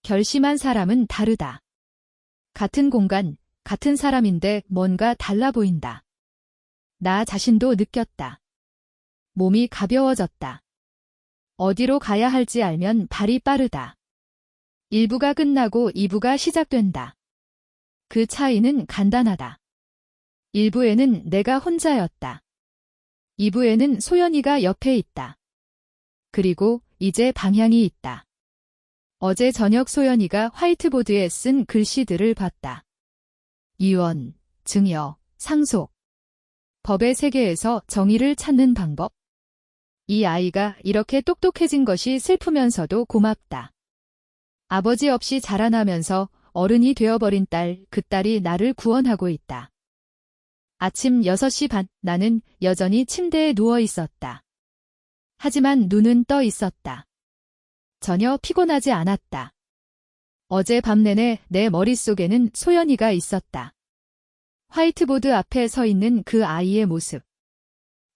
결심한 사람은 다르다. 같은 공간, 같은 사람인데 뭔가 달라 보인다. 나 자신도 느꼈다. 몸이 가벼워졌다. 어디로 가야 할지 알면 발이 빠르다. 1부가 끝나고 2부가 시작된다. 그 차이는 간단하다. 1부에는 내가 혼자였다. 2부에는 소연이가 옆에 있다. 그리고 이제 방향이 있다. 어제 저녁 소연이가 화이트보드에 쓴 글씨들을 봤다. 이원, 증여, 상속. 법의 세계에서 정의를 찾는 방법. 이 아이가 이렇게 똑똑해진 것이 슬프면서도 고맙다. 아버지 없이 자라나면서 어른이 되어버린 딸, 그 딸이 나를 구원하고 있다. 아침 6시 반, 나는 여전히 침대에 누워 있었다. 하지만 눈은 떠 있었다. 전혀 피곤하지 않았다. 어제 밤 내내 내 머릿속에는 소연이가 있었다. 화이트보드 앞에 서 있는 그 아이의 모습.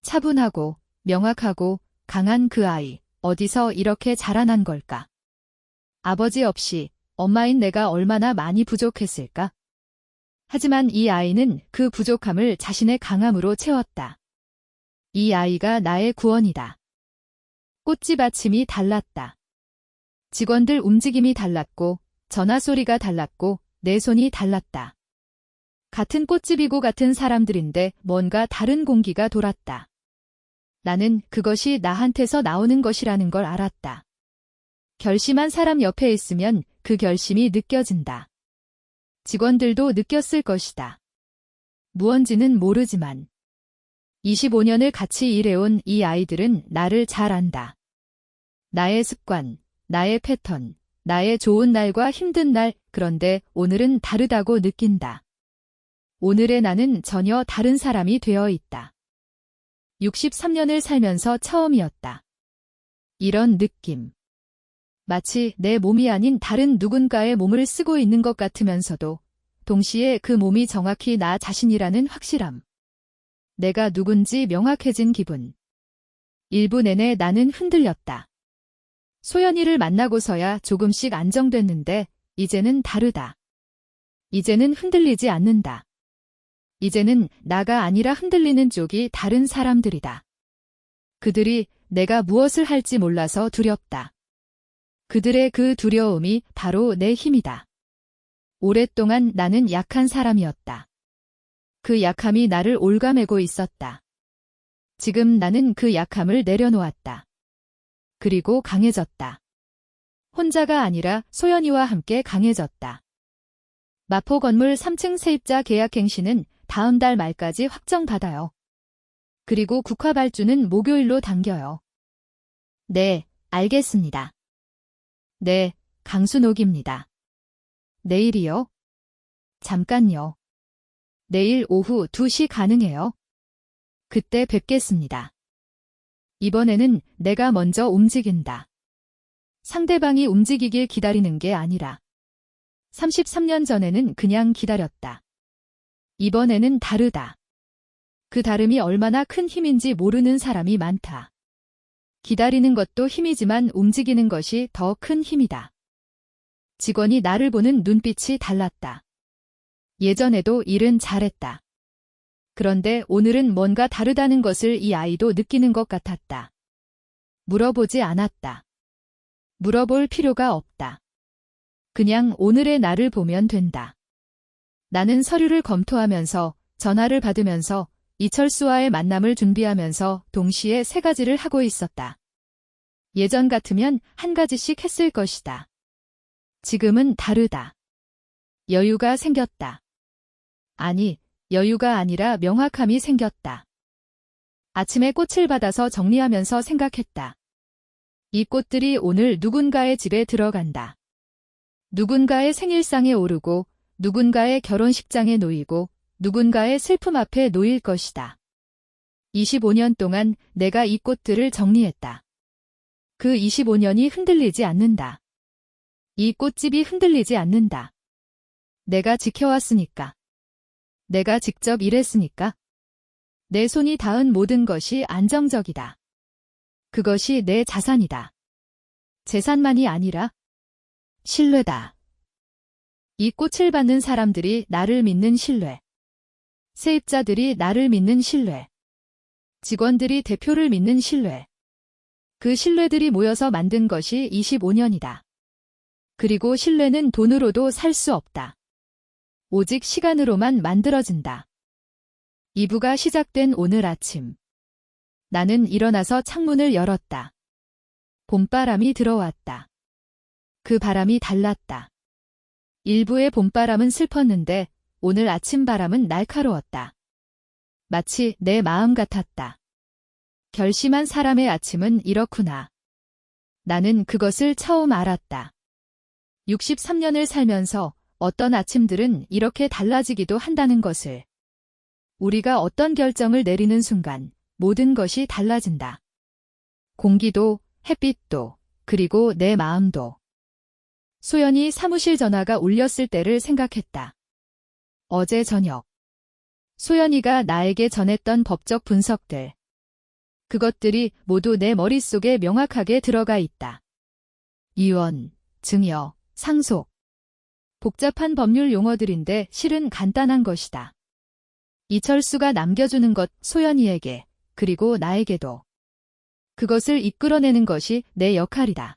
차분하고 명확하고 강한 그 아이, 어디서 이렇게 자라난 걸까? 아버지 없이 엄마인 내가 얼마나 많이 부족했을까? 하지만 이 아이는 그 부족함을 자신의 강함으로 채웠다. 이 아이가 나의 구원이다. 꽃집 아침이 달랐다. 직원들 움직임이 달랐고 전화 소리가 달랐고 내 손이 달랐다. 같은 꽃집이고 같은 사람들인데 뭔가 다른 공기가 돌았다. 나는 그것이 나한테서 나오는 것이라는 걸 알았다. 결심한 사람 옆에 있으면 그 결심이 느껴진다. 직원들도 느꼈을 것이다. 무언지는 모르지만 25년을 같이 일해온 이 아이들은 나를 잘 안다. 나의 습관, 나의 패턴, 나의 좋은 날과 힘든 날, 그런데 오늘은 다르다고 느낀다. 오늘의 나는 전혀 다른 사람이 되어 있다. 63년을 살면서 처음이었다. 이런 느낌. 마치 내 몸이 아닌 다른 누군가의 몸을 쓰고 있는 것 같으면서도 동시에 그 몸이 정확히 나 자신이라는 확실함. 내가 누군지 명확해진 기분. 1부 내내 나는 흔들렸다. 소연이를 만나고서야 조금씩 안정됐는데 이제는 다르다. 이제는 흔들리지 않는다. 이제는 나가 아니라 흔들리는 쪽이 다른 사람들이다. 그들이 내가 무엇을 할지 몰라서 두렵다. 그들의 그 두려움이 바로 내 힘이다. 오랫동안 나는 약한 사람이었다. 그 약함이 나를 올가매고 있었다. 지금 나는 그 약함을 내려놓았다. 그리고 강해졌다. 혼자가 아니라 소연이와 함께 강해졌다. 마포 건물 3층 세입자 계약갱신은 다음 달 말까지 확정받아요. 그리고 국화 발주는 목요일로 당겨요. 네, 알겠습니다. 네, 강순옥입니다. 내일이요? 잠깐요. 내일 오후 2시 가능해요? 그때 뵙겠습니다. 이번에는 내가 먼저 움직인다. 상대방이 움직이길 기다리는 게 아니라 33년 전에는 그냥 기다렸다. 이번에는 다르다. 그 다름이 얼마나 큰 힘인지 모르는 사람이 많다. 기다리는 것도 힘이지만 움직이는 것이 더 큰 힘이다. 직원이 나를 보는 눈빛이 달랐다. 예전에도 일은 잘했다. 그런데 오늘은 뭔가 다르다는 것을 이 아이도 느끼는 것 같았다. 물어보지 않았다. 물어볼 필요가 없다. 그냥 오늘의 나를 보면 된다. 나는 서류를 검토하면서 전화를 받으면서 이철수와의 만남을 준비하면서 동시에 3가지를 하고 있었다. 예전 같으면 1가지씩 했을 것이다. 지금은 다르다. 여유가 생겼다. 아니, 여유가 아니라 명확함이 생겼다. 아침에 꽃을 받아서 정리하면서 생각했다. 이 꽃들이 오늘 누군가의 집에 들어간다. 누군가의 생일상에 오르고 누군가의 결혼식장에 놓이고 누군가의 슬픔 앞에 놓일 것이다. 25년 동안 내가 이 꽃들을 정리했다. 그 25년이 흔들리지 않는다. 이 꽃집이 흔들리지 않는다. 내가 지켜왔으니까. 내가 직접 일했으니까. 내 손이 닿은 모든 것이 안정적이다. 그것이 내 자산이다. 재산만이 아니라 신뢰다. 이 꽃을 받는 사람들이 나를 믿는 신뢰. 세입자들이 나를 믿는 신뢰. 직원들이 대표를 믿는 신뢰. 그 신뢰들이 모여서 만든 것이 25년이다. 그리고 신뢰는 돈으로도 살 수 없다. 오직 시간으로만 만들어진다. 2부가 시작된 오늘 아침. 나는 일어나서 창문을 열었다. 봄바람이 들어왔다. 그 바람이 달랐다. 일부의 봄바람은 슬펐는데 오늘 아침 바람은 날카로웠다. 마치 내 마음 같았다. 결심한 사람의 아침은 이렇구나. 나는 그것을 처음 알았다. 63년을 살면서 어떤 아침들은 이렇게 달라지기도 한다는 것을. 우리가 어떤 결정을 내리는 순간 모든 것이 달라진다. 공기도, 햇빛도, 그리고 내 마음도. 소연이 사무실 전화가 울렸을 때를 생각했다. 어제 저녁. 소연이가 나에게 전했던 법적 분석들. 그것들이 모두 내 머릿속에 명확하게 들어가 있다. 이원, 증여, 상속. 복잡한 법률 용어들인데 실은 간단한 것이다. 이철수가 남겨주는 것 소연이에게, 그리고 나에게도. 그것을 이끌어내는 것이 내 역할이다.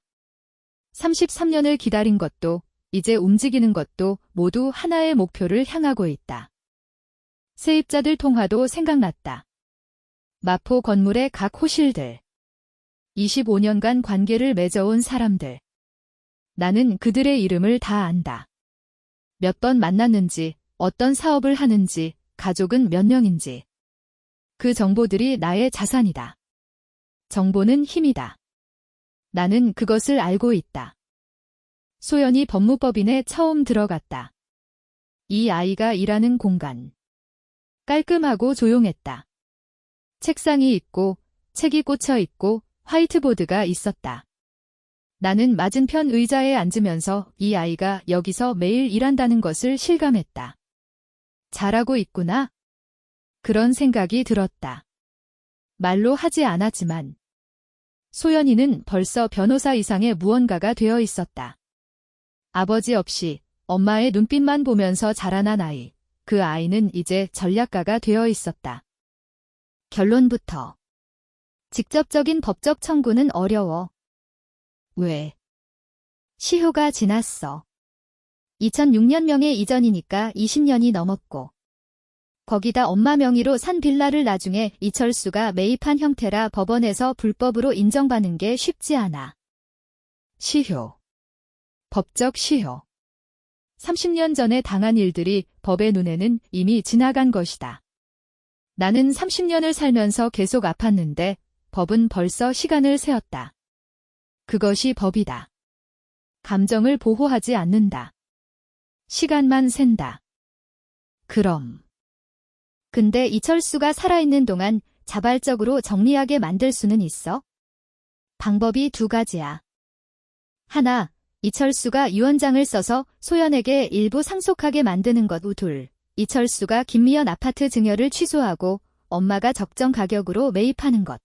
33년을 기다린 것도, 이제 움직이는 것도 모두 하나의 목표를 향하고 있다. 세입자들 통화도 생각났다. 마포 건물의 각 호실들. 25년간 관계를 맺어온 사람들. 나는 그들의 이름을 다 안다. 몇 번 만났는지, 어떤 사업을 하는지, 가족은 몇 명인지. 그 정보들이 나의 자산이다. 정보는 힘이다. 나는 그것을 알고 있다. 소연이 법무법인에 처음 들어갔다. 이 아이가 일하는 공간. 깔끔하고 조용했다. 책상이 있고, 책이 꽂혀 있고, 화이트보드가 있었다. 나는 맞은편 의자에 앉으면서 이 아이가 여기서 매일 일한다는 것을 실감했다. 잘하고 있구나. 그런 생각이 들었다. 말로 하지 않았지만 소연이는 벌써 변호사 이상의 무언가가 되어 있었다. 아버지 없이 엄마의 눈빛만 보면서 자라난 아이. 그 아이는 이제 전략가가 되어 있었다. 결론부터. 직접적인 법적 청구는 어려워. 왜? 시효가 지났어. 2006년명의 이전이니까 20년이 넘었고. 거기다 엄마 명의로 산 빌라를 나중에 이철수가 매입한 형태라 법원에서 불법으로 인정받는 게 쉽지 않아. 시효. 법적 시효. 30년 전에 당한 일들이 법의 눈에는 이미 지나간 것이다. 나는 30년을 살면서 계속 아팠는데 법은 벌써 시간을 세웠다. 그것이 법이다. 감정을 보호하지 않는다. 시간만 샌다. 그럼. 근데 이철수가 살아있는 동안 자발적으로 정리하게 만들 수는 있어? 방법이 두 가지야. 하나, 이철수가 유언장을 써서 소연에게 일부 상속하게 만드는 것. 둘, 이철수가 김미연 아파트 증여를 취소하고 엄마가 적정 가격으로 매입하는 것.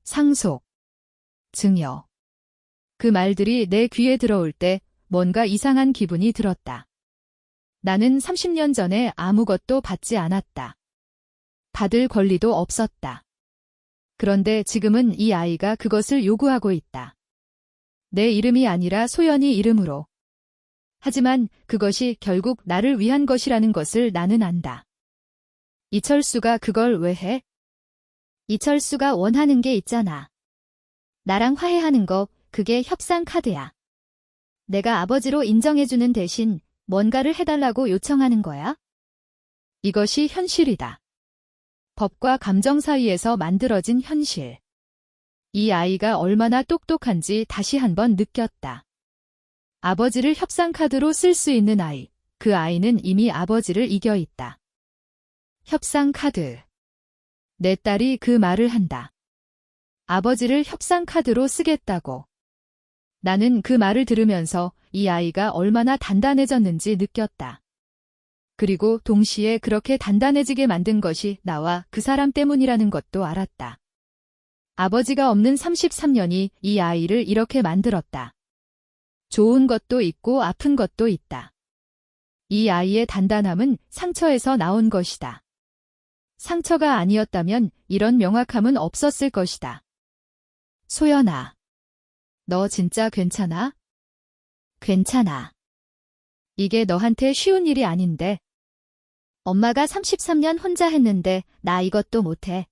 상속. 증여. 그 말들이 내 귀에 들어올 때 뭔가 이상한 기분이 들었다. 나는 30년 전에 아무것도 받지 않았다. 받을 권리도 없었다. 그런데 지금은 이 아이가 그것을 요구하고 있다. 내 이름이 아니라 소연이 이름으로. 하지만 그것이 결국 나를 위한 것이라는 것을 나는 안다. 이철수가 그걸 왜 해? 이철수가 원하는 게 있잖아. 나랑 화해하는 거, 그게 협상 카드야. 내가 아버지로 인정해주는 대신 뭔가를 해달라고 요청하는 거야? 이것이 현실이다. 법과 감정 사이에서 만들어진 현실. 이 아이가 얼마나 똑똑한지 다시 한번 느꼈다. 아버지를 협상 카드로 쓸 수 있는 아이. 그 아이는 이미 아버지를 이겨 있다. 협상 카드. 내 딸이 그 말을 한다. 아버지를 협상 카드로 쓰겠다고. 나는 그 말을 들으면서 이 아이가 얼마나 단단해졌는지 느꼈다. 그리고 동시에 그렇게 단단해지게 만든 것이 나와 그 사람 때문이라는 것도 알았다. 아버지가 없는 33년이 이 아이를 이렇게 만들었다. 좋은 것도 있고 아픈 것도 있다. 이 아이의 단단함은 상처에서 나온 것이다. 상처가 아니었다면 이런 명확함은 없었을 것이다. 소연아, 너 진짜 괜찮아? 괜찮아. 이게 너한테 쉬운 일이 아닌데. 엄마가 33년 혼자 했는데 나 이것도 못해.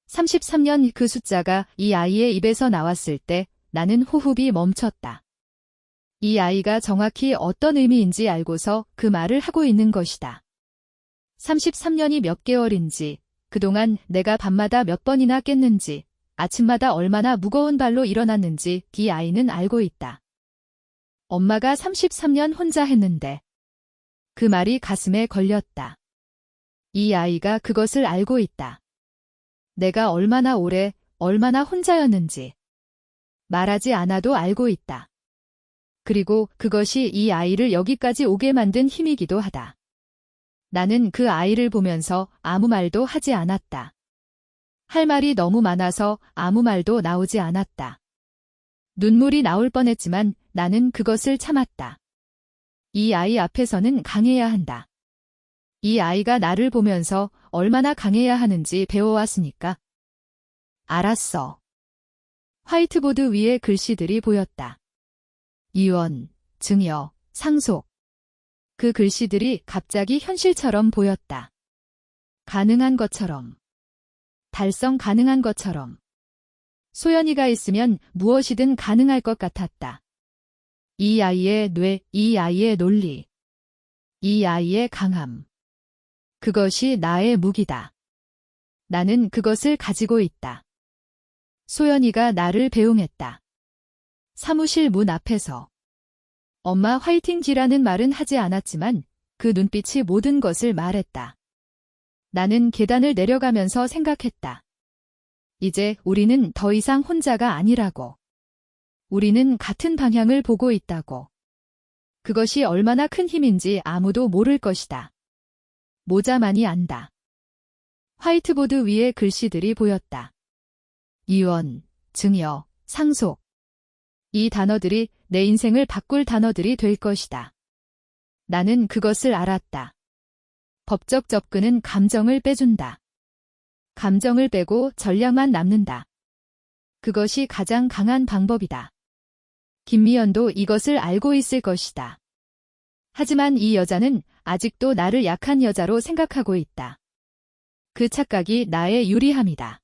33년 그 숫자가 이 아이의 입에서 나왔을 때 나는 호흡이 멈췄다. 이 아이가 정확히 어떤 의미인지 알고서 그 말을 하고 있는 것이다. 33년이 몇 개월인지, 그동안 내가 밤마다 몇 번이나 깼는지, 아침마다 얼마나 무거운 발로 일어났는지 이 아이는 알고 있다. 엄마가 33년 혼자 했는데 그 말이 가슴에 걸렸다. 이 아이가 그것을 알고 있다. 내가 얼마나 오래, 얼마나 혼자였는지 말하지 않아도 알고 있다. 그리고 그것이 이 아이를 여기까지 오게 만든 힘이기도 하다. 나는 그 아이를 보면서 아무 말도 하지 않았다. 할 말이 너무 많아서 아무 말도 나오지 않았다. 눈물이 나올 뻔했지만 나는 그것을 참았다. 이 아이 앞에서는 강해야 한다. 이 아이가 나를 보면서 얼마나 강해야 하는지 배워왔으니까. 알았어. 화이트보드 위에 글씨들이 보였다. 이원, 증여, 상속. 그 글씨들이 갑자기 현실처럼 보였다. 가능한 것처럼. 달성 가능한 것처럼. 소연이가 있으면 무엇이든 가능할 것 같았다. 이 아이의 뇌, 이 아이의 논리, 이 아이의 강함. 그것이 나의 무기다. 나는 그것을 가지고 있다. 소연이가 나를 배웅했다. 사무실 문 앞에서. 엄마 화이팅지라는 말은 하지 않았지만 그 눈빛이 모든 것을 말했다. 나는 계단을 내려가면서 생각했다. 이제 우리는 더 이상 혼자가 아니라고. 우리는 같은 방향을 보고 있다고. 그것이 얼마나 큰 힘인지 아무도 모를 것이다. 모자만이 안다. 화이트보드 위에 글씨들이 보였다. 이원, 증여, 상속. 이 단어들이 내 인생을 바꿀 단어들이 될 것이다. 나는 그것을 알았다. 법적 접근은 감정을 빼준다. 감정을 빼고 전략만 남는다. 그것이 가장 강한 방법이다. 김미연도 이것을 알고 있을 것이다. 하지만 이 여자는 아직도 나를 약한 여자로 생각하고 있다. 그 착각이 나의 유리함이다.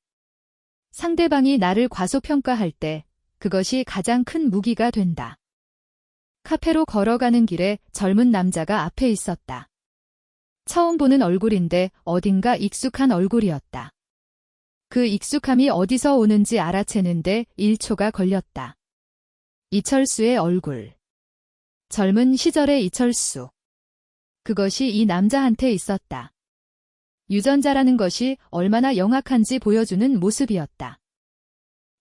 상대방이 나를 과소평가할 때 그것이 가장 큰 무기가 된다. 카페로 걸어가는 길에 젊은 남자가 앞에 있었다. 처음 보는 얼굴인데 어딘가 익숙한 얼굴이었다. 그 익숙함이 어디서 오는지 알아채는데 1초가 걸렸다. 이철수의 얼굴. 젊은 시절의 이철수. 그것이 이 남자한테 있었다. 유전자라는 것이 얼마나 영악한지 보여주는 모습이었다.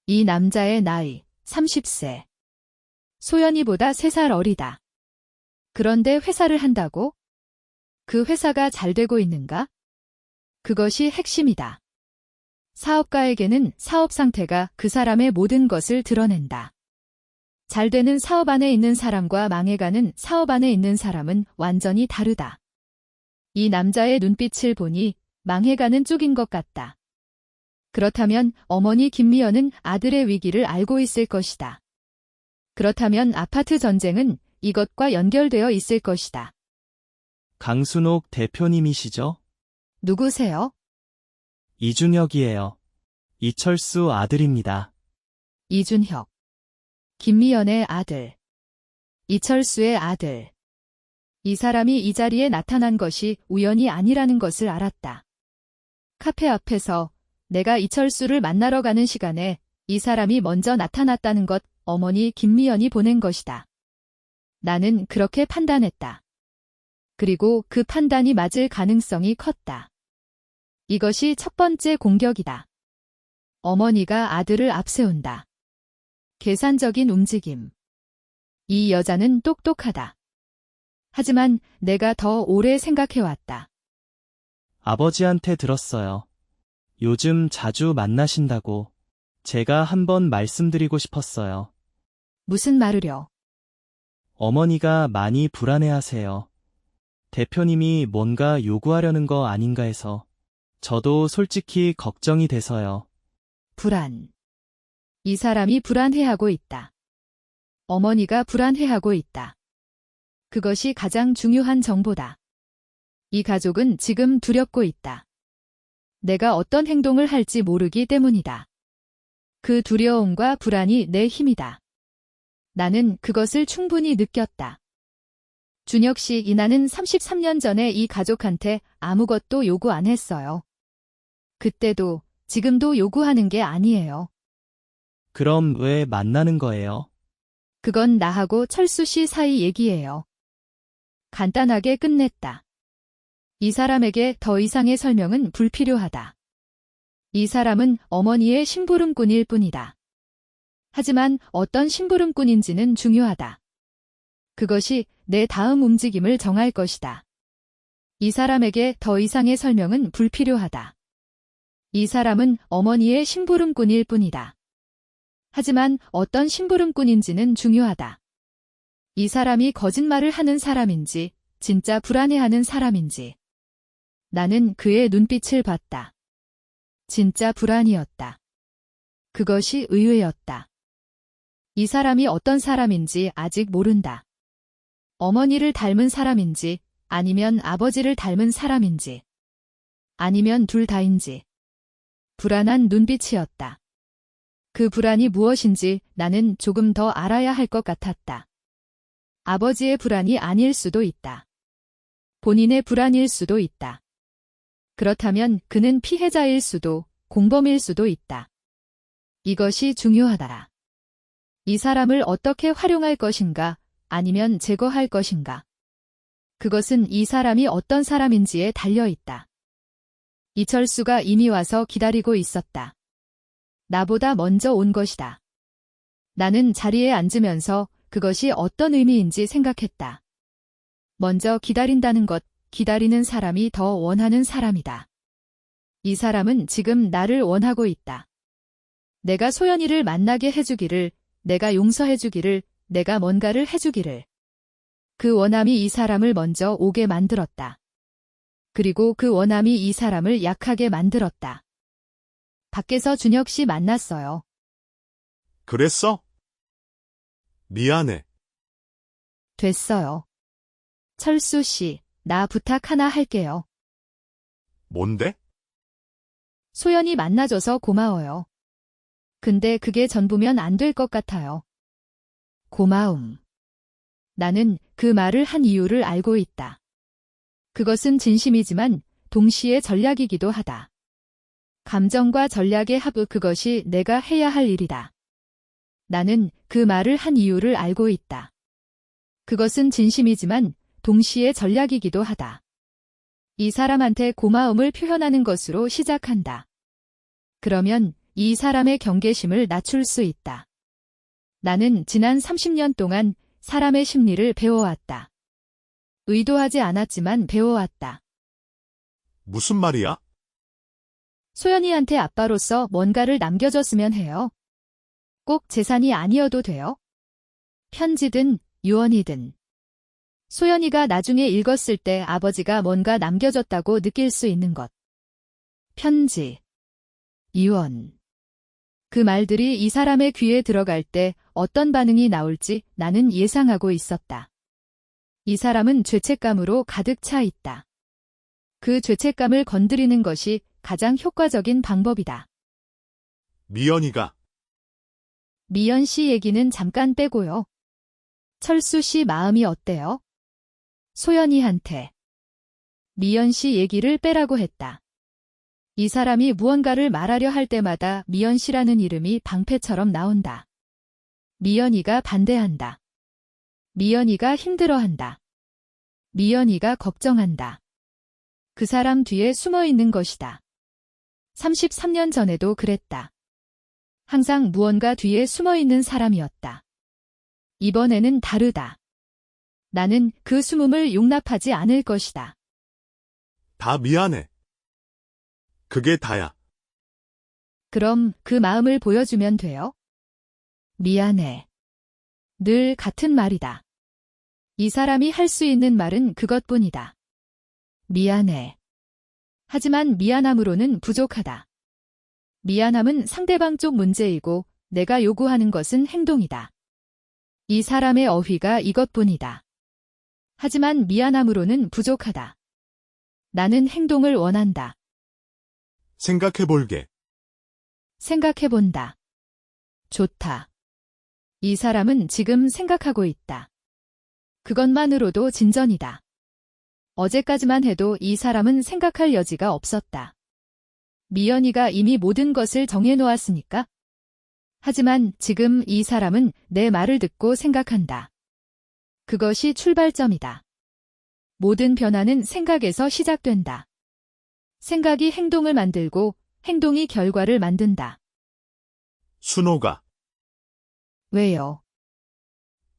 이 남자의 나이, 30세. 소연이보다 3살 어리다. 그런데 회사를 한다고? 그 회사가 잘 되고 있는가? 그것이 핵심이다. 사업가에게는 사업 상태가 그 사람의 모든 것을 드러낸다. 잘 되는 사업 안에 있는 사람과 망해가는 사업 안에 있는 사람은 완전히 다르다. 이 남자의 눈빛을 보니 망해가는 쪽인 것 같다. 그렇다면 어머니 김미연은 아들의 위기를 알고 있을 것이다. 그렇다면 아파트 전쟁은 이것과 연결되어 있을 것이다. 강순옥 대표님이시죠? 누구세요? 이준혁이에요. 이철수 아들입니다. 이준혁. 김미연의 아들. 이철수의 아들. 이 사람이 이 자리에 나타난 것이 우연이 아니라는 것을 알았다. 카페 앞에서 내가 이철수를 만나러 가는 시간에 이 사람이 먼저 나타났다는 것 어머니 김미연이 보낸 것이다. 나는 그렇게 판단했다. 그리고 그 판단이 맞을 가능성이 컸다. 이것이 첫 번째 공격이다. 어머니가 아들을 앞세운다. 계산적인 움직임. 이 여자는 똑똑하다. 하지만 내가 더 오래 생각해왔다. 아버지한테 들었어요. 요즘 자주 만나신다고. 제가 한번 말씀드리고 싶었어요. 무슨 말으려? 어머니가 많이 불안해하세요. 대표님이 뭔가 요구하려는 거 아닌가 해서 저도 솔직히 걱정이 돼서요. 불안. 이 사람이 불안해하고 있다. 어머니가 불안해하고 있다. 그것이 가장 중요한 정보다. 이 가족은 지금 두렵고 있다. 내가 어떤 행동을 할지 모르기 때문이다. 그 두려움과 불안이 내 힘이다. 나는 그것을 충분히 느꼈다. 준혁 씨, 이나는 33년 전에 이 가족한테 아무것도 요구 안 했어요. 그때도, 지금도 요구하는 게 아니에요. 그럼 왜 만나는 거예요? 그건 나하고 철수 씨 사이 얘기예요. 간단하게 끝냈다. 이 사람에게 더 이상의 설명은 불필요하다. 이 사람은 어머니의 심부름꾼일 뿐이다. 하지만 어떤 심부름꾼인지는 중요하다. 그것이 내 다음 움직임을 정할 것이다. 이 사람에게 더 이상의 설명은 불필요하다. 이 사람은 어머니의 심부름꾼일 뿐이다. 하지만 어떤 심부름꾼인지는 중요하다. 이 사람이 거짓말을 하는 사람인지, 진짜 불안해하는 사람인지. 나는 그의 눈빛을 봤다. 진짜 불안이었다. 그것이 의외였다. 이 사람이 어떤 사람인지 아직 모른다. 어머니를 닮은 사람인지, 아니면 아버지를 닮은 사람인지, 아니면 둘 다인지. 불안한 눈빛이었다. 그 불안이 무엇인지 나는 조금 더 알아야 할 것 같았다. 아버지의 불안이 아닐 수도 있다. 본인의 불안일 수도 있다. 그렇다면 그는 피해자일 수도, 공범일 수도 있다. 이것이 중요하다. 이 사람을 어떻게 활용할 것인가, 아니면 제거할 것인가. 그것은 이 사람이 어떤 사람인지에 달려 있다. 이철수가 이미 와서 기다리고 있었다. 나보다 먼저 온 것이다. 나는 자리에 앉으면서 그것이 어떤 의미인지 생각했다. 먼저 기다린다는 것, 기다리는 사람이 더 원하는 사람이다. 이 사람은 지금 나를 원하고 있다. 내가 소연이를 만나게 해주기를, 내가 용서해주기를, 내가 뭔가를 해주기를. 그 원함이 이 사람을 먼저 오게 만들었다. 그리고 그 원함이 이 사람을 약하게 만들었다. 밖에서 준혁 씨 만났어요. 그랬어? 미안해. 됐어요. 철수 씨, 나 부탁 하나 할게요. 뭔데? 소연이 만나줘서 고마워요. 근데 그게 전부면 안 될 것 같아요. 고마움. 나는 그 말을 한 이유를 알고 있다. 그것은 진심이지만 동시에 전략이기도 하다. 감정과 전략의 합, 그것이 내가 해야 할 일이다. 나는 그 말을 한 이유를 알고 있다. 그것은 진심이지만 동시에 전략이기도 하다. 이 사람한테 고마움을 표현하는 것으로 시작한다. 그러면 이 사람의 경계심을 낮출 수 있다. 나는 지난 30년 동안 사람의 심리를 배워왔다. 의도하지 않았지만 배워왔다. 무슨 말이야? 소연이한테 아빠로서 뭔가를 남겨줬으면 해요. 꼭 재산이 아니어도 돼요. 편지든 유언이든. 소연이가 나중에 읽었을 때 아버지가 뭔가 남겨줬다고 느낄 수 있는 것. 편지, 유언. 그 말들이 이 사람의 귀에 들어갈 때 어떤 반응이 나올지 나는 예상하고 있었다. 이 사람은 죄책감으로 가득 차 있다. 그 죄책감을 건드리는 것이 가장 효과적인 방법이다. 미연이가 미연 씨 얘기는 잠깐 빼고요. 철수 씨 마음이 어때요? 소연이한테. 미연 씨 얘기를 빼라고 했다. 이 사람이 무언가를 말하려 할 때마다 미연 씨라는 이름이 방패처럼 나온다. 미연이가 반대한다. 미연이가 힘들어한다. 미연이가 걱정한다. 그 사람 뒤에 숨어 있는 것이다. 33년 전에도 그랬다. 항상 무언가 뒤에 숨어 있는 사람이었다. 이번에는 다르다. 나는 그 숨음을 용납하지 않을 것이다. 다 미안해. 그게 다야. 그럼 그 마음을 보여주면 돼요? 미안해. 늘 같은 말이다. 이 사람이 할 수 있는 말은 그것뿐이다. 미안해. 하지만 미안함으로는 부족하다. 미안함은 상대방 쪽 문제이고 내가 요구하는 것은 행동이다. 이 사람의 어휘가 이것뿐이다. 하지만 미안함으로는 부족하다. 나는 행동을 원한다. 생각해볼게. 생각해본다. 좋다. 이 사람은 지금 생각하고 있다. 그것만으로도 진전이다. 어제까지만 해도 이 사람은 생각할 여지가 없었다. 미연이가 이미 모든 것을 정해놓았으니까. 하지만 지금 이 사람은 내 말을 듣고 생각한다. 그것이 출발점이다. 모든 변화는 생각에서 시작된다. 생각이 행동을 만들고 행동이 결과를 만든다. 순호가, 왜요?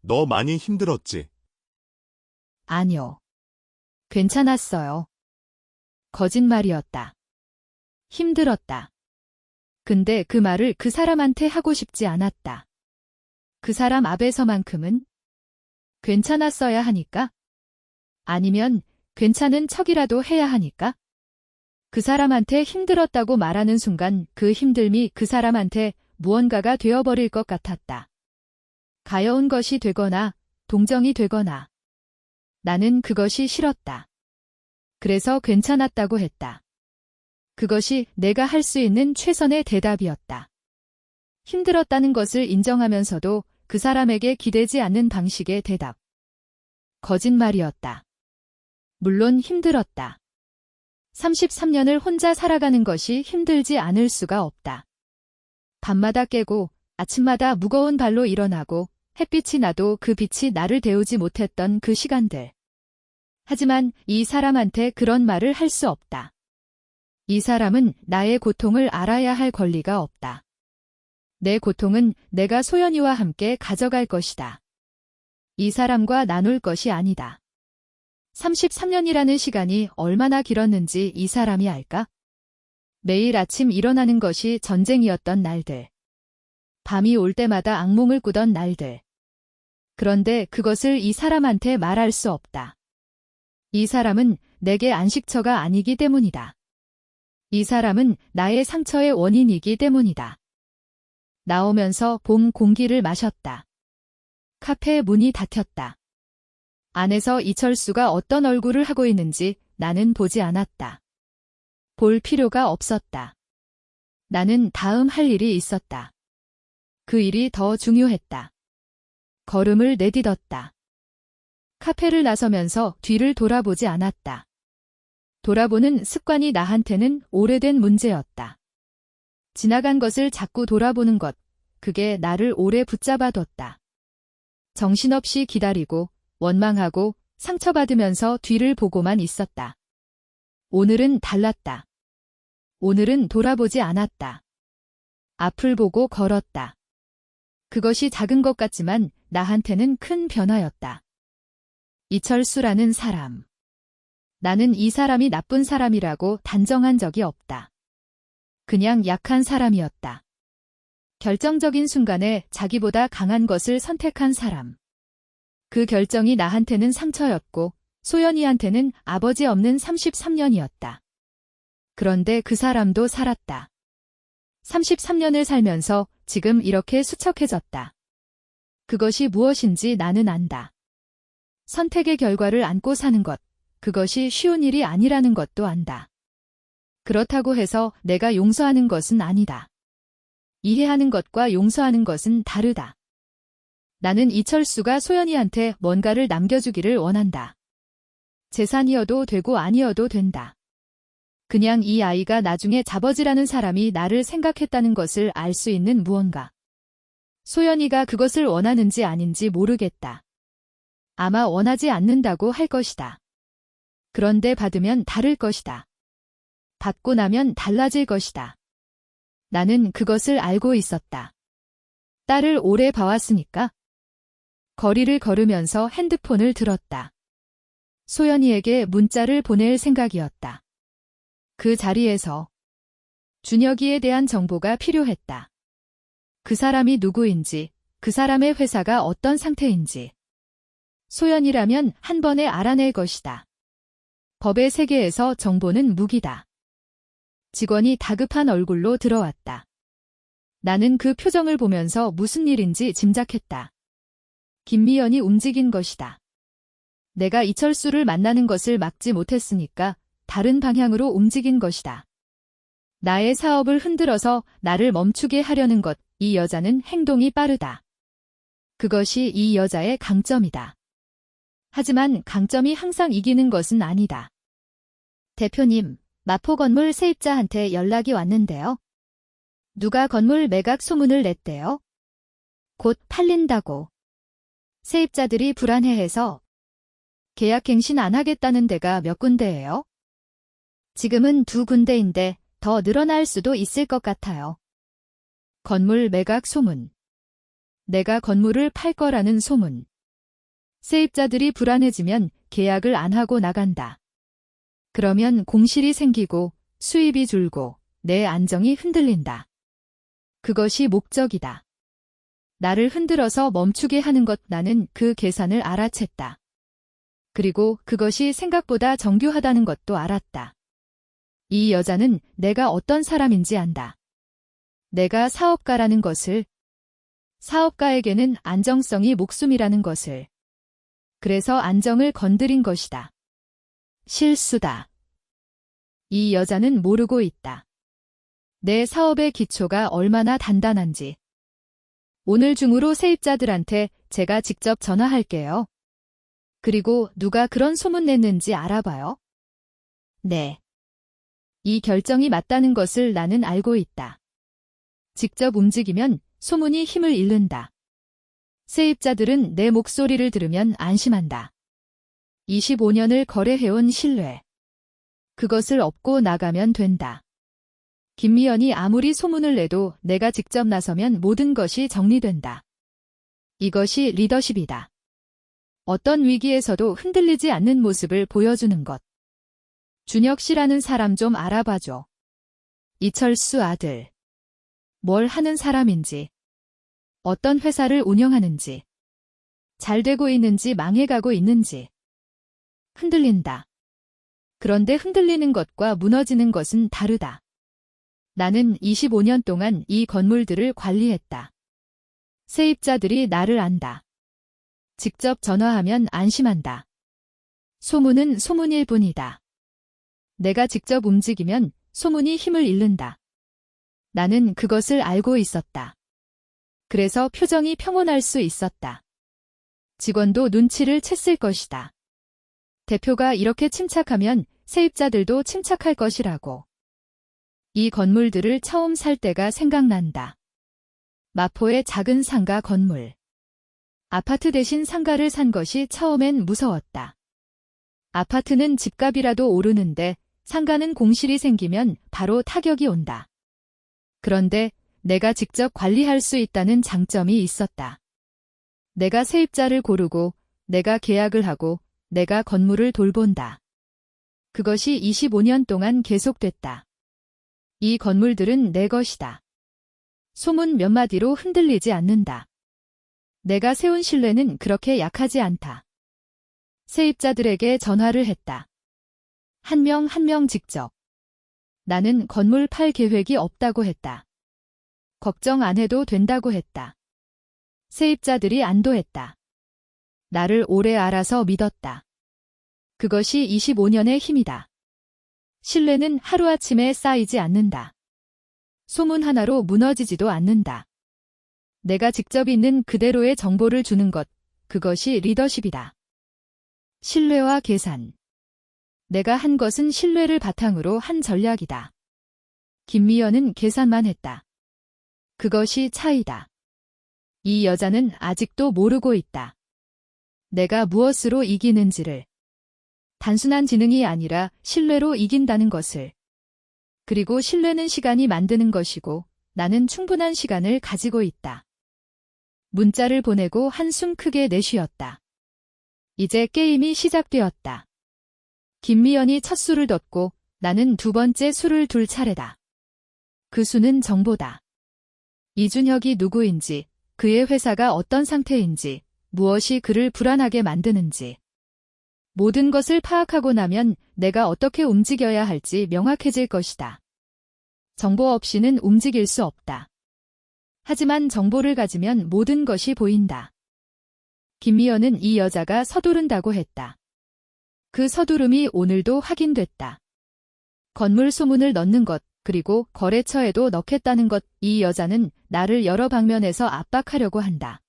너 많이 힘들었지? 아니요. 괜찮았어요. 거짓말이었다. 힘들었다. 근데 그 말을 그 사람한테 하고 싶지 않았다. 그 사람 앞에서만큼은 괜찮았어야 하니까? 아니면 괜찮은 척이라도 해야 하니까? 그 사람한테 힘들었다고 말하는 순간 그 힘듦이 그 사람한테 무언가가 되어버릴 것 같았다. 가여운 것이 되거나 동정이 되거나. 나는 그것이 싫었다. 그래서 괜찮았다고 했다. 그것이 내가 할 수 있는 최선의 대답이었다. 힘들었다는 것을 인정하면서도 그 사람에게 기대지 않는 방식의 대답. 거짓말이었다. 물론 힘들었다. 33년을 혼자 살아가는 것이 힘들지 않을 수가 없다. 밤마다 깨고 아침마다 무거운 발로 일어나고 햇빛이 나도 그 빛이 나를 데우지 못했던 그 시간들. 하지만 이 사람한테 그런 말을 할 수 없다. 이 사람은 나의 고통을 알아야 할 권리가 없다. 내 고통은 내가 소연이와 함께 가져갈 것이다. 이 사람과 나눌 것이 아니다. 33년이라는 시간이 얼마나 길었는지 이 사람이 알까? 매일 아침 일어나는 것이 전쟁이었던 날들. 밤이 올 때마다 악몽을 꾸던 날들. 그런데 그것을 이 사람한테 말할 수 없다. 이 사람은 내게 안식처가 아니기 때문이다. 이 사람은 나의 상처의 원인이기 때문이다. 나오면서 봄 공기를 마셨다. 카페 문이 닫혔다. 안에서 이철수가 어떤 얼굴을 하고 있는지 나는 보지 않았다. 볼 필요가 없었다. 나는 다음 할 일이 있었다. 그 일이 더 중요했다. 걸음을 내딛었다. 카페를 나서면서 뒤를 돌아보지 않았다. 돌아보는 습관이 나한테는 오래된 문제였다. 지나간 것을 자꾸 돌아보는 것, 그게 나를 오래 붙잡아뒀다. 정신없이 기다리고 원망하고 상처받으면서 뒤를 보고만 있었다. 오늘은 달랐다. 오늘은 돌아보지 않았다. 앞을 보고 걸었다. 그것이 작은 것 같지만 나한테는 큰 변화였다. 이철수라는 사람. 나는 이 사람이 나쁜 사람이라고 단정한 적이 없다. 그냥 약한 사람이었다. 결정적인 순간에 자기보다 강한 것을 선택한 사람. 그 결정이 나한테는 상처였고 소연이한테는 아버지 없는 33년이었다. 그런데 그 사람도 살았다. 33년을 살면서 지금 이렇게 수척해졌다. 그것이 무엇인지 나는 안다. 선택의 결과를 안고 사는 것, 그것이 쉬운 일이 아니라는 것도 안다. 그렇다고 해서 내가 용서하는 것은 아니다. 이해하는 것과 용서하는 것은 다르다. 나는 이철수가 소연이한테 뭔가를 남겨주기를 원한다. 재산이어도 되고 아니어도 된다. 그냥 이 아이가 나중에 잡아지라는 사람이 나를 생각했다는 것을 알 수 있는 무언가. 소연이가 그것을 원하는지 아닌지 모르겠다. 아마 원하지 않는다고 할 것이다. 그런데 받으면 다를 것이다. 받고 나면 달라질 것이다. 나는 그것을 알고 있었다. 딸을 오래 봐왔으니까. 거리를 걸으면서 핸드폰을 들었다. 소연이에게 문자를 보낼 생각이었다. 그 자리에서 준혁이에 대한 정보가 필요했다. 그 사람이 누구인지, 그 사람의 회사가 어떤 상태인지. 소연이라면 한 번에 알아낼 것이다. 법의 세계에서 정보는 무기다. 직원이 다급한 얼굴로 들어왔다. 나는 그 표정을 보면서 무슨 일인지 짐작했다. 김미연이 움직인 것이다. 내가 이철수를 만나는 것을 막지 못했으니까 다른 방향으로 움직인 것이다. 나의 사업을 흔들어서 나를 멈추게 하려는 것, 이 여자는 행동이 빠르다. 그것이 이 여자의 강점이다. 하지만 강점이 항상 이기는 것은 아니다. 대표님, 마포 건물 세입자한테 연락이 왔는데요. 누가 건물 매각 소문을 냈대요? 곧 팔린다고. 세입자들이 불안해해서 계약갱신 안 하겠다는 데가 몇 군데예요? 지금은 2군데인데 더 늘어날 수도 있을 것 같아요. 건물 매각 소문. 내가 건물을 팔 거라는 소문. 세입자들이 불안해지면 계약을 안 하고 나간다. 그러면 공실이 생기고 수입이 줄고 내 안정이 흔들린다. 그것이 목적이다. 나를 흔들어서 멈추게 하는 것, 나는 그 계산을 알아챘다. 그리고 그것이 생각보다 정교하다는 것도 알았다. 이 여자는 내가 어떤 사람인지 안다. 내가 사업가라는 것을, 사업가에게는 안정성이 목숨이라는 것을. 그래서 안정을 건드린 것이다. 실수다. 이 여자는 모르고 있다. 내 사업의 기초가 얼마나 단단한지. 오늘 중으로 세입자들한테 제가 직접 전화할게요. 그리고 누가 그런 소문 냈는지 알아봐요. 네. 이 결정이 맞다는 것을 나는 알고 있다. 직접 움직이면 소문이 힘을 잃는다. 세입자들은 내 목소리를 들으면 안심한다. 25년을 거래해온 신뢰. 그것을 업고 나가면 된다. 김미연이 아무리 소문을 내도 내가 직접 나서면 모든 것이 정리된다. 이것이 리더십이다. 어떤 위기에서도 흔들리지 않는 모습을 보여주는 것. 준혁 씨라는 사람 좀 알아봐줘. 이철수 아들. 뭘 하는 사람인지. 어떤 회사를 운영하는지. 잘 되고 있는지 망해가고 있는지. 흔들린다. 그런데 흔들리는 것과 무너지는 것은 다르다. 나는 25년 동안 이 건물들을 관리했다. 세입자들이 나를 안다. 직접 전화하면 안심한다. 소문은 소문일 뿐이다. 내가 직접 움직이면 소문이 힘을 잃는다. 나는 그것을 알고 있었다. 그래서 표정이 평온할 수 있었다. 직원도 눈치를 챘을 것이다. 대표가 이렇게 침착하면 세입자들도 침착할 것이라고. 이 건물들을 처음 살 때가 생각난다. 마포의 작은 상가 건물. 아파트 대신 상가를 산 것이 처음엔 무서웠다. 아파트는 집값이라도 오르는데 상가는 공실이 생기면 바로 타격이 온다. 그런데 내가 직접 관리할 수 있다는 장점이 있었다. 내가 세입자를 고르고 내가 계약을 하고 내가 건물을 돌본다. 그것이 25년 동안 계속됐다. 이 건물들은 내 것이다. 소문 몇 마디로 흔들리지 않는다. 내가 세운 신뢰는 그렇게 약하지 않다. 세입자들에게 전화를 했다. 한 명 한 명 직접. 나는 건물 팔 계획이 없다고 했다. 걱정 안 해도 된다고 했다. 세입자들이 안도했다. 나를 오래 알아서 믿었다. 그것이 25년의 힘이다. 신뢰는 하루아침에 쌓이지 않는다. 소문 하나로 무너지지도 않는다. 내가 직접 있는 그대로의 정보를 주는 것, 그것이 리더십이다. 신뢰와 계산. 내가 한 것은 신뢰를 바탕으로 한 전략이다. 김미연은 계산만 했다. 그것이 차이다. 이 여자는 아직도 모르고 있다. 내가 무엇으로 이기는지를. 단순한 지능이 아니라 신뢰로 이긴다는 것을. 그리고 신뢰는 시간이 만드는 것이고 나는 충분한 시간을 가지고 있다. 문자를 보내고 한숨 크게 내쉬었다. 이제 게임이 시작되었다. 김미연이 첫 수를 뒀고 나는 두 번째 수를 둘 차례다. 그 수는 정보다. 이준혁이 누구인지, 그의 회사가 어떤 상태인지, 무엇이 그를 불안하게 만드는지. 모든 것을 파악하고 나면 내가 어떻게 움직여야 할지 명확해질 것이다. 정보 없이는 움직일 수 없다. 하지만 정보를 가지면 모든 것이 보인다. 김미연은 이 여자가 서두른다고 했다. 그 서두름이 오늘도 확인됐다. 건물 소문을 넣는 것, 그리고 거래처에도 넣겠다는 것, 이 여자는 나를 여러 방면에서 압박하려고 한다.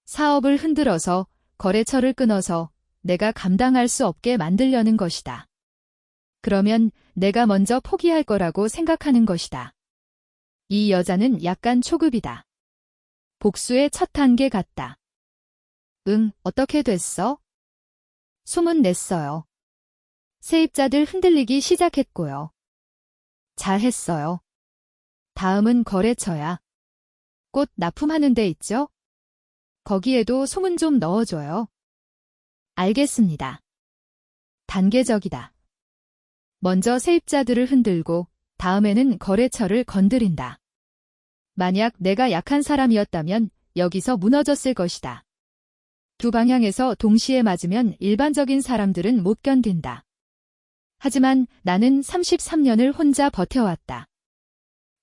사업을 흔들어서, 거래처를 끊어서 내가 감당할 수 없게 만들려는 것이다. 그러면 내가 먼저 포기할 거라고 생각하는 것이다. 이 여자는 약간 초급이다. 복수의 첫 단계 같다. 응, 어떻게 됐어? 소문 냈어요. 세입자들 흔들리기 시작했고요. 잘했어요. 다음은 거래처야. 꽃 납품하는 데 있죠? 거기에도 소문 좀 넣어줘요. 알겠습니다. 단계적이다. 먼저 세입자들을 흔들고 다음에는 거래처를 건드린다. 만약 내가 약한 사람이었다면 여기서 무너졌을 것이다. 두 방향에서 동시에 맞으면 일반적인 사람들은 못 견딘다. 하지만 나는 33년을 혼자 버텨왔다.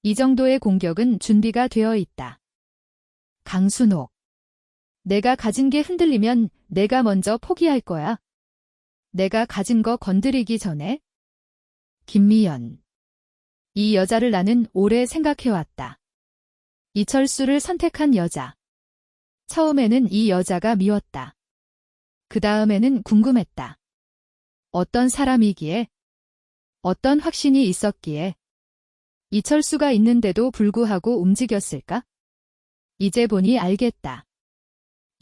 이 정도의 공격은 준비가 되어 있다. 강순옥. 내가 가진 게 흔들리면 내가 먼저 포기할 거야. 내가 가진 거 건드리기 전에. 김미연. 이 여자를 나는 오래 생각해왔다. 이철수를 선택한 여자. 처음에는 이 여자가 미웠다. 그 다음에는 궁금했다. 어떤 사람이기에? 어떤 확신이 있었기에? 이철수가 있는데도 불구하고 움직였을까? 이제 보니 알겠다.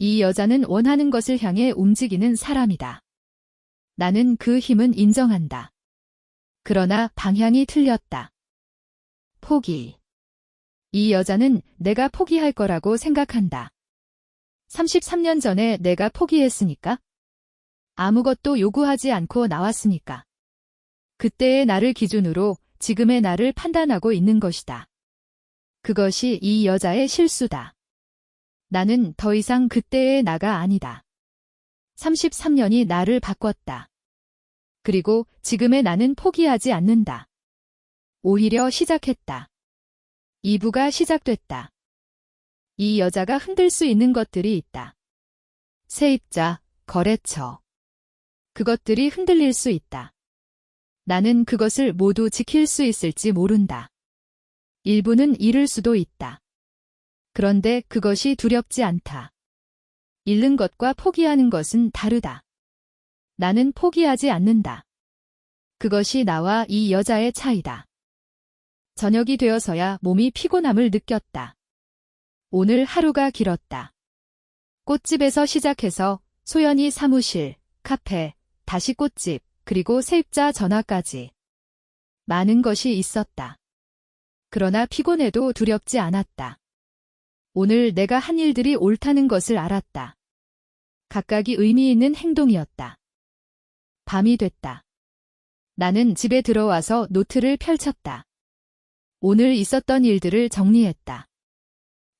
이 여자는 원하는 것을 향해 움직이는 사람이다. 나는 그 힘은 인정한다. 그러나 방향이 틀렸다. 포기. 이 여자는 내가 포기할 거라고 생각한다. 33년 전에 내가 포기했으니까? 아무것도 요구하지 않고 나왔으니까. 그때의 나를 기준으로 지금의 나를 판단하고 있는 것이다. 그것이 이 여자의 실수다. 나는 더 이상 그때의 나가 아니다. 33년이 나를 바꿨다. 그리고 지금의 나는 포기하지 않는다. 오히려 시작했다. 2부가 시작됐다. 이 여자가 흔들 수 있는 것들이 있다. 세입자, 거래처. 그것들이 흔들릴 수 있다. 나는 그것을 모두 지킬 수 있을지 모른다. 일부는 잃을 수도 있다. 그런데 그것이 두렵지 않다. 잃는 것과 포기하는 것은 다르다. 나는 포기하지 않는다. 그것이 나와 이 여자의 차이다. 저녁이 되어서야 몸이 피곤함을 느꼈다. 오늘 하루가 길었다. 꽃집에서 시작해서 소연이 사무실, 카페, 다시 꽃집, 그리고 세입자 전화까지. 많은 것이 있었다. 그러나 피곤해도 두렵지 않았다. 오늘 내가 한 일들이 옳다는 것을 알았다. 각각이 의미 있는 행동이었다. 밤이 됐다. 나는 집에 들어와서 노트를 펼쳤다. 오늘 있었던 일들을 정리했다.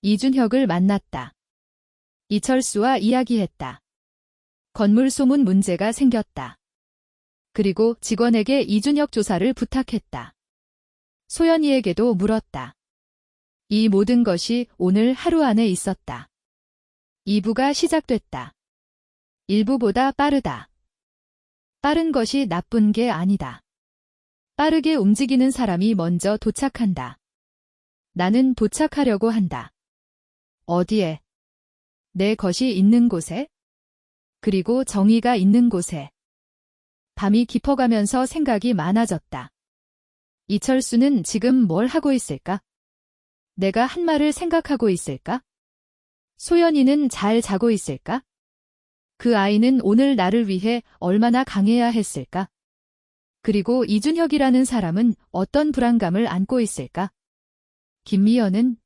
이준혁을 만났다. 이철수와 이야기했다. 건물 소문 문제가 생겼다. 그리고 직원에게 이준혁 조사를 부탁했다. 소연이에게도 물었다. 이 모든 것이 오늘 하루 안에 있었다. 2부가 시작됐다. 1부보다 빠르다. 빠른 것이 나쁜 게 아니다. 빠르게 움직이는 사람이 먼저 도착한다. 나는 도착하려고 한다. 어디에? 내 것이 있는 곳에? 그리고 정의가 있는 곳에. 밤이 깊어가면서 생각이 많아졌다. 이철수는 지금 뭘 하고 있을까? 내가 한 말을 생각하고 있을까? 소연이는 잘 자고 있을까? 그 아이는 오늘 나를 위해 얼마나 강해야 했을까? 그리고 이준혁이라는 사람은 어떤 불안감을 안고 있을까? 김미연은?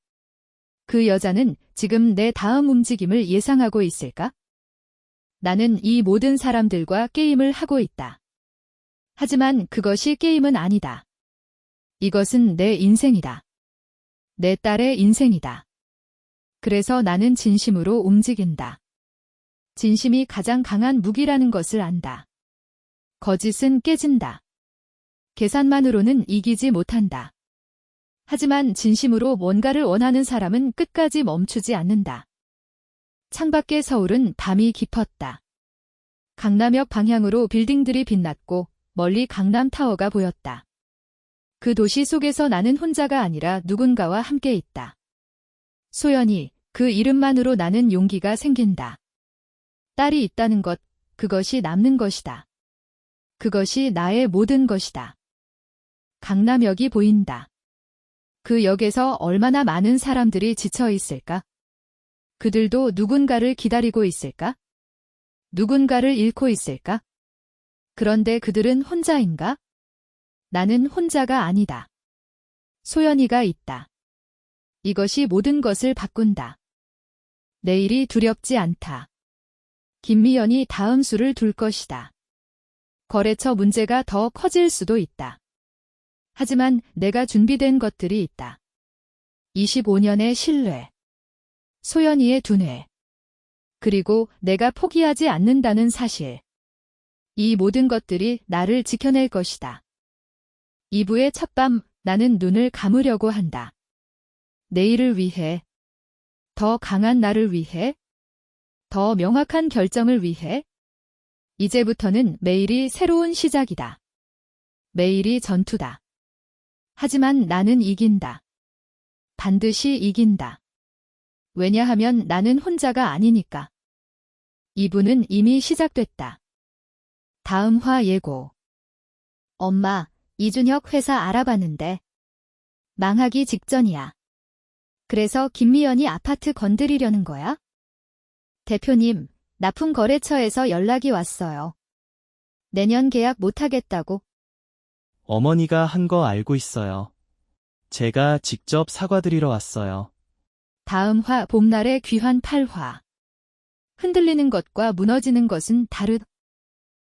그 여자는 지금 내 다음 움직임을 예상하고 있을까? 나는 이 모든 사람들과 게임을 하고 있다. 하지만 그것이 게임은 아니다. 이것은 내 인생이다. 내 딸의 인생이다. 그래서 나는 진심으로 움직인다. 진심이 가장 강한 무기라는 것을 안다. 거짓은 깨진다. 계산만으로는 이기지 못한다. 하지만 진심으로 뭔가를 원하는 사람은 끝까지 멈추지 않는다. 창밖의 서울은 밤이 깊었다. 강남역 방향으로 빌딩들이 빛났고 멀리 강남타워가 보였다. 그 도시 속에서 나는 혼자가 아니라 누군가와 함께 있다. 소연이, 그 이름만으로 나는 용기가 생긴다. 딸이 있다는 것, 그것이 남는 것이다. 그것이 나의 모든 것이다. 강남역이 보인다. 그 역에서 얼마나 많은 사람들이 지쳐 있을까? 그들도 누군가를 기다리고 있을까? 누군가를 잃고 있을까? 그런데 그들은 혼자인가? 나는 혼자가 아니다. 소연이가 있다. 이것이 모든 것을 바꾼다. 내일이 두렵지 않다. 김미연이 다음 수를 둘 것이다. 거래처 문제가 더 커질 수도 있다. 하지만 내가 준비된 것들이 있다. 25년의 신뢰. 소연이의 두뇌. 그리고 내가 포기하지 않는다는 사실. 이 모든 것들이 나를 지켜낼 것이다. 2부의 첫밤, 나는 눈을 감으려고 한다. 내일을 위해, 더 강한 나를 위해, 더 명확한 결정을 위해, 이제부터는 매일이 새로운 시작이다. 매일이 전투다. 하지만 나는 이긴다. 반드시 이긴다. 왜냐하면 나는 혼자가 아니니까. 2부는 이미 시작됐다. 다음 화 예고. 엄마, 이준혁 회사 알아봤는데 망하기 직전이야. 그래서 김미연이 아파트 건드리려는 거야? 대표님, 납품거래처에서 연락이 왔어요. 내년 계약 못하겠다고. 어머니가 한 거 알고 있어요. 제가 직접 사과드리러 왔어요. 다음 화 봄날의 귀환 8화. 흔들리는 것과 무너지는 것은 다르다.